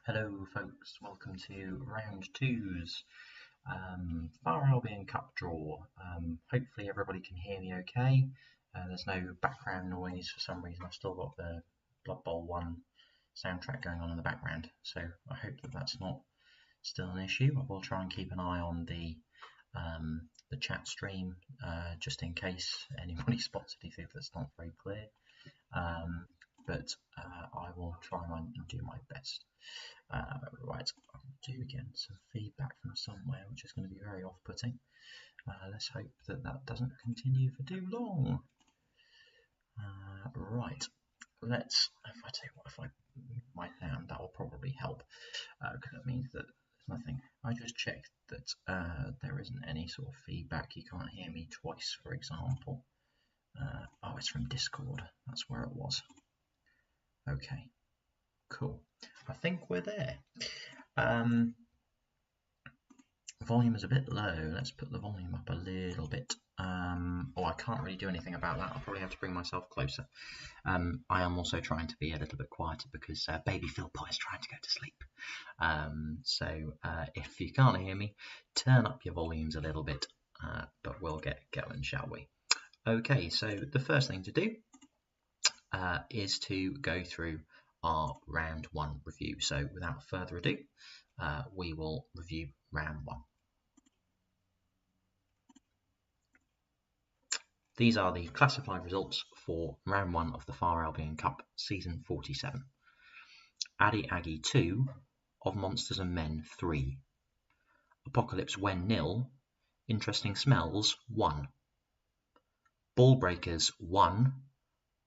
Hello folks, welcome to round two's Far Albion Cup draw. Hopefully everybody can hear me okay. There's no background noise for some reason. I've still got the Blood Bowl 1 soundtrack going on in the background, so I hope that that's not still an issue. I will try and keep an eye on the chat stream just in case anybody spots anything that's not very clear. But I will try and do my best. Right, I'll do again some feedback from somewhere, which is going to be very off-putting. Let's hope that that doesn't continue for too long. Right, let's, if I tell you what, if I move my hand, that will probably help, because that means that there's nothing. I just checked that there isn't any sort of feedback. You can't hear me twice, for example. Oh, it's from Discord. That's where it was. Okay, cool. I think we're there. Volume is a bit low. Let's put the volume up a little bit. Oh, I can't really do anything about that. I'll probably have to bring myself closer. I am also trying to be a little bit quieter because baby Philpot is trying to go to sleep. So if you can't hear me, turn up your volumes a little bit, but we'll get going, shall we? Okay, so the first thing to do is to go through our round one review. So without further ado, we will review round one. These are the classified results for round one of the Far Albion Cup, season 47. Addy Aggie 2, Of Monsters and Men 3. Apocalypse Wen 0, Interesting Smells 1. Ball Breakers 1,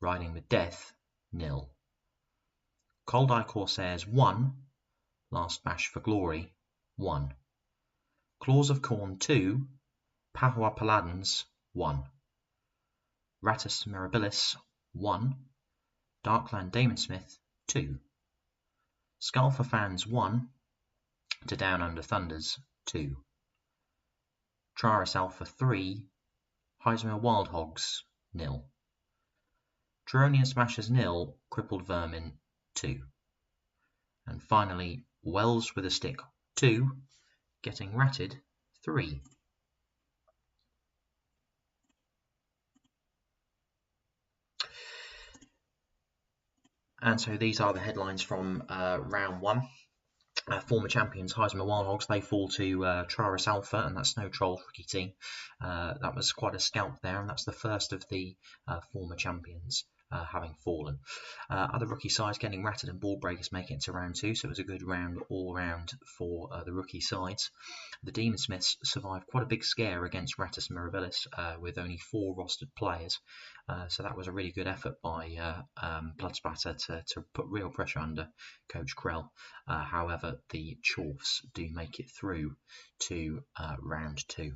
Riding with Death 0. Cold Eye Corsairs 1, Last Bash for Glory 1. Claws of Corn 2, Pahua Paladins 1. Rattus Mirabilis 1, Darkland Damonsmith 2. Skull for Fans 1, To Down Under Thunders 2. Traris Alpha 3, Heismer Wild Hogs 0. Tronian Smashers 0, Crippled Vermin 2. And finally, Wells with a Stick 2, Getting Ratted 3. And so these are the headlines from round one. Former champions Heismer Wild Hogs, they fall to Traris Alpha, and that's Snow Troll's rookie team. That was quite a scalp there, and that's the first of the former champions having fallen. Other rookie sides getting ratted and ball breakers making it to round two, so it was a good round all round for the rookie sides. The Demon Smiths survived quite a big scare against Rattus Mirabilis with only 4 rostered players. So that was a really good effort by Bloodspatter to put real pressure under Coach Krell. However, the Chorfs do make it through to round two.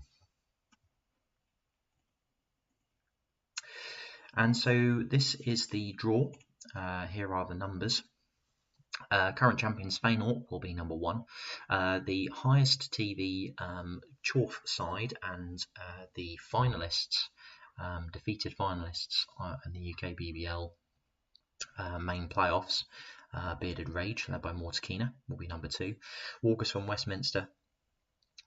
And so this is the draw. Here are the numbers. Current champions Feyenoord will be number 1. The highest TV Chorf side and the finalists, defeated finalists in the UK BBL main playoffs, Bearded Rage, led by Mortakina, will be number 2. Walkers from Westminster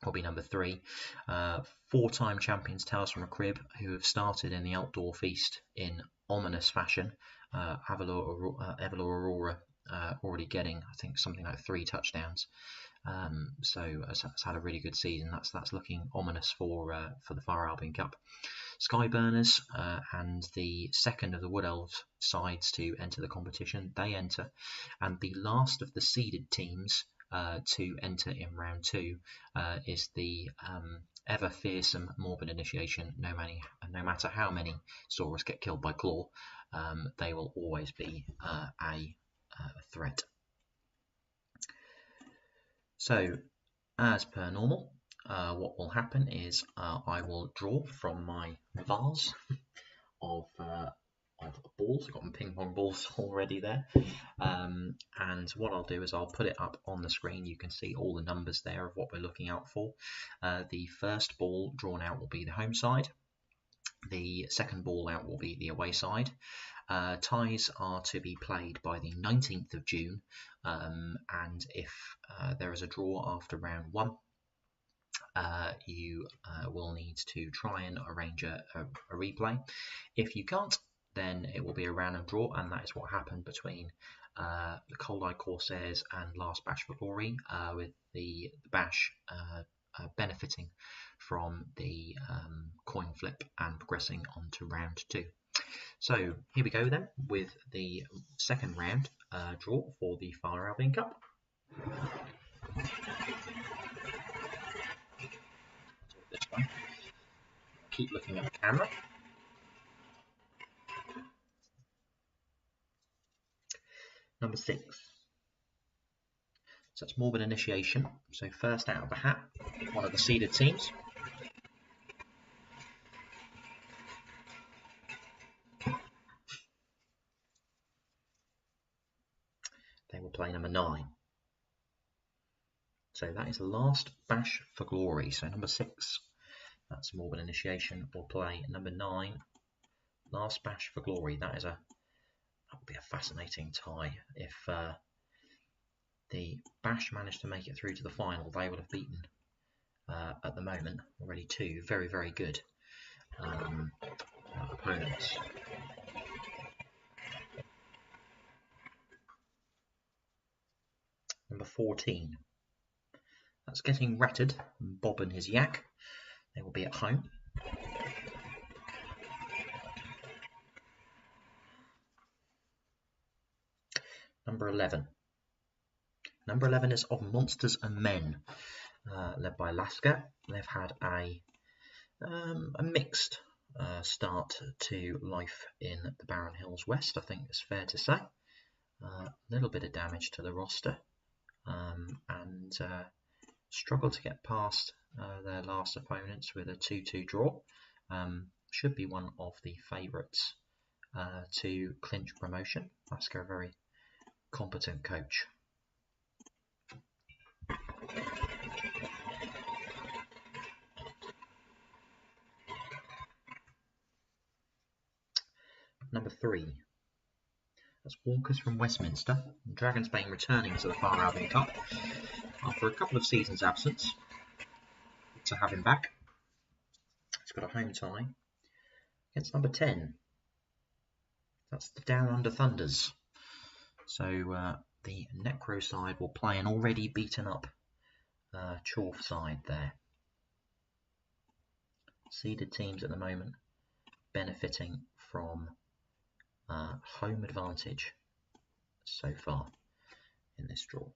will be number 3. 4-time champions Tales from a Crib, who have started in the outdoor feast in ominous fashion. Avalor Aurora already getting, I think, something like 3 touchdowns. So has had a really good season. That's looking ominous for the Far Albion Cup. Skyburners and the second of the Wood Elves sides to enter the competition, they enter, and the last of the seeded teams to enter in round 2 is the ever fearsome Morbid Initiation. No matter how many Saurus get killed by Claw, they will always be a threat. So, as per normal, what will happen is I will draw from my vase of balls. I've got my ping pong balls already there, and what I'll do is I'll put it up on the screen. You can see all the numbers there of what we're looking out for. The first ball drawn out will be the home side. The second ball out will be the away side. Ties are to be played by the 19th of June, and if there is a draw after round 1, you will need to try and arrange a replay. If you can't, then it will be a random draw, and that is what happened between the Cold Eye Corsairs and Last Bash for Glory, with the Bash benefiting from the coin flip and progressing on to round 2. So here we go then with the second round draw for the Far Albion Cup. This one. Keep looking at the camera. Number 6. So it's Morbid Initiation. So first out of the hat, one of the seeded teams. They will play number 9. So that is Last Bash for Glory. So number 6, that's Morbid Initiation, will play number 9, Last Bash for Glory. That would be a fascinating tie. If the Bash managed to make it through to the final, they will have beaten at the moment already 2 very, very good opponents. Number 14. That's Getting Ratted, Bob and his Yak. They will be at home. Number 11. Number 11 is Of Monsters and Men, led by Lasker. They've had a mixed start to life in the Barron Hills West, I think it's fair to say. A little bit of damage to the roster, and struggled to get past their last opponents with a 2-2 draw. Should be one of the favourites to clinch promotion. Lasker, a very competent coach. Number 3. That's Walkers from Westminster. Dragonsbane returning to the Far Albion Cup after a couple of seasons' absence. Good to have him back. He's got a home tie against number 10. That's the Down Under Thunders. So the Necro side will play an already beaten up Chorf side there. Seeded teams at the moment benefiting from home advantage so far in this draw.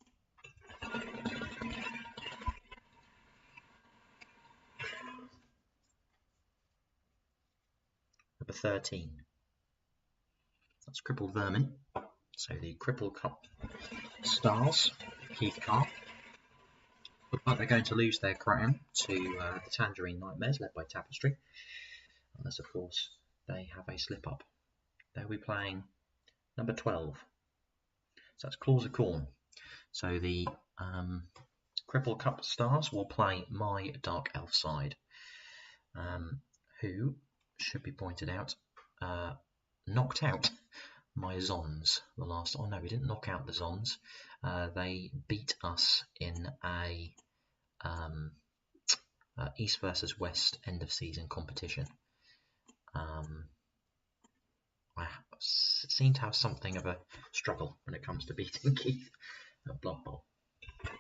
Number 13. That's Crippled Vermin. So the Crippled Cup stars, Keith Carr, look like they're going to lose their crown to the Tangerine Nightmares, led by Tapestry. Unless, of course, they have a slip-up. They'll be playing number 12. So that's Claws of Corn. So the Crippled Cup stars will play my Dark Elf side, who, should be pointed out, knocked out my Zons the last. Oh no, we didn't knock out the Zons. They beat us in a East versus West end of season competition. I seem to have something of a struggle when it comes to beating Keith at Blood Bowl. I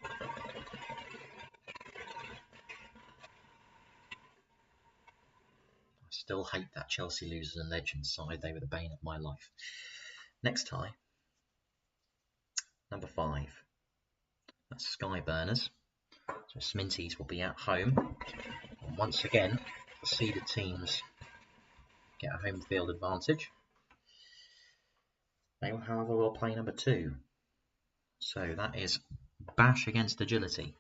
still hate that Chelsea Losers and Legends side. They were the bane of my life. Next tie, number 5. That's Skyburners. So Sminties will be at home. And once again, the seeded teams get a home field advantage. They, however, will play number 2. So that is Bash against Agility.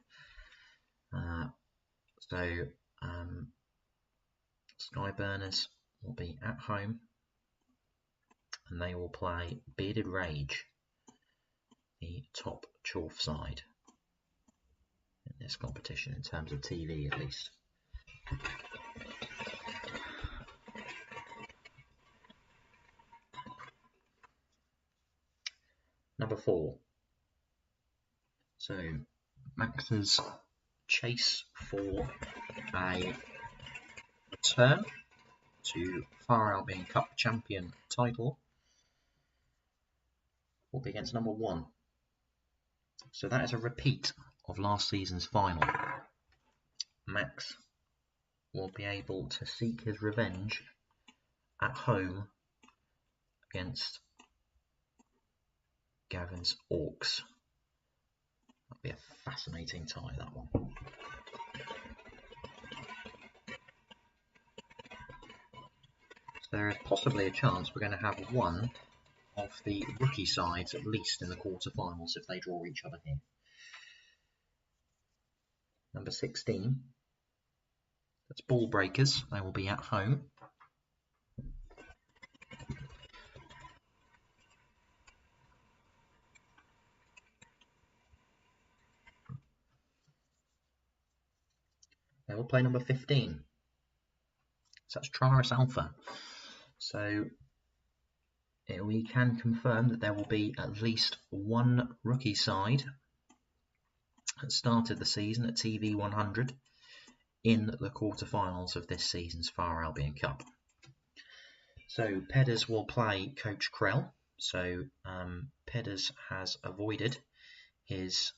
Skyburners will be at home, and they will play Bearded Rage, the top Chorf side in this competition, in terms of TV at least. number 4. So Max's chase for a return to Far Albion Cup champion title will be against number 1. So that is a repeat of last season's final. Max will be able to seek his revenge at home against Gavin's Orcs. That'll be a fascinating tie, that one. So there is possibly a chance we're going to have one of the rookie sides at least in the quarterfinals if they draw each other here. Number 16, that's Ball Breakers. They will be at home. They will play number 15. So that's Traris Alpha. So we can confirm that there will be at least one rookie side that started the season at TV 100 in the quarterfinals of this season's Far Albion Cup. So Pedders will play Coach Krell. So Pedders has avoided his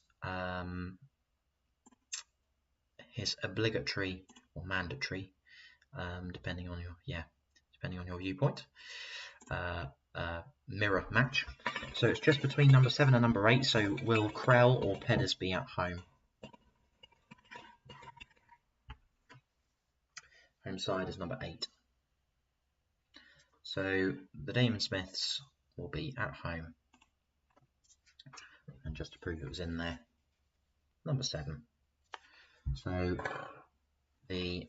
obligatory or mandatory, depending on your viewpoint, mirror match. So it's just between number 7 and number 8. So will Krell or Pedders be at home? Home side is number 8. So the Demon Smiths will be at home. And just to prove it was in there, number 7. So the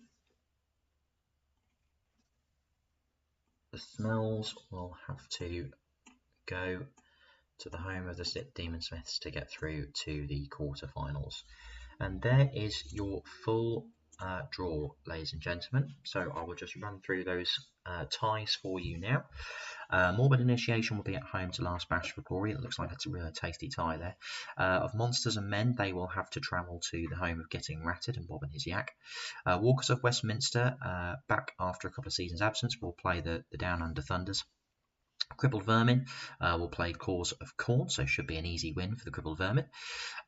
Smells will have to go to the home of the Demon Smiths to get through to the quarterfinals. And there is your full draw, ladies and gentlemen. So I will just run through those ties for you now. Morbid Initiation will be at home to Last Bash for Glory. It looks like it's a really tasty tie there. Of Monsters and Men, they will have to travel to the home of Getting Ratted and Bob and his Yak. Walkers of Westminster, back after a couple of seasons' absence, will play the Down Under Thunders. Crippled Vermin will play Cause of Corn, so should be an easy win for the Crippled Vermin.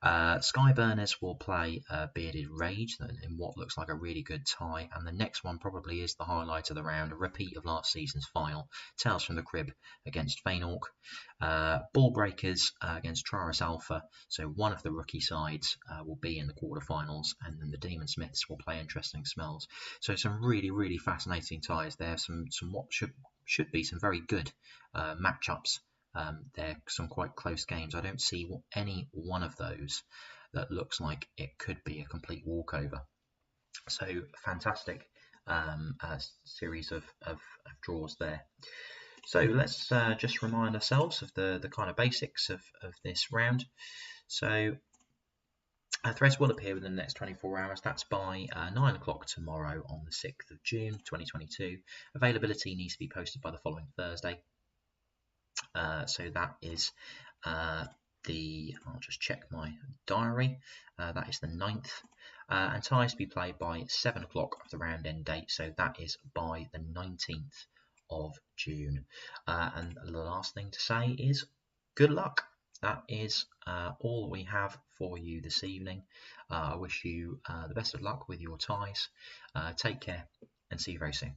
Skyburners will play Bearded Rage in what looks like a really good tie, and the next one probably is the highlight of the round, a repeat of last season's final, Tales from the Crib against Feynork. Ball Breakers against Traris Alpha, so one of the rookie sides will be in the quarterfinals, and then the Demon Smiths will play Interesting Smells. So some really, really fascinating ties there, some what should be some very good matchups. They're some quite close games. I don't see any one of those that looks like it could be a complete walkover. So fantastic series of draws there. So let's just remind ourselves of the kind of basics of this round. So threads will appear within the next 24 hours. That's by 9 o'clock tomorrow on the 6th of June 2022. Availability needs to be posted by the following Thursday. So that is I'll just check my diary, that is the 9th, and ties to be played by 7 o'clock of the round end date, so that is by the 19th of June. And the last thing to say is good luck. That is all we have for you this evening. I wish you the best of luck with your ties. Take care and see you very soon.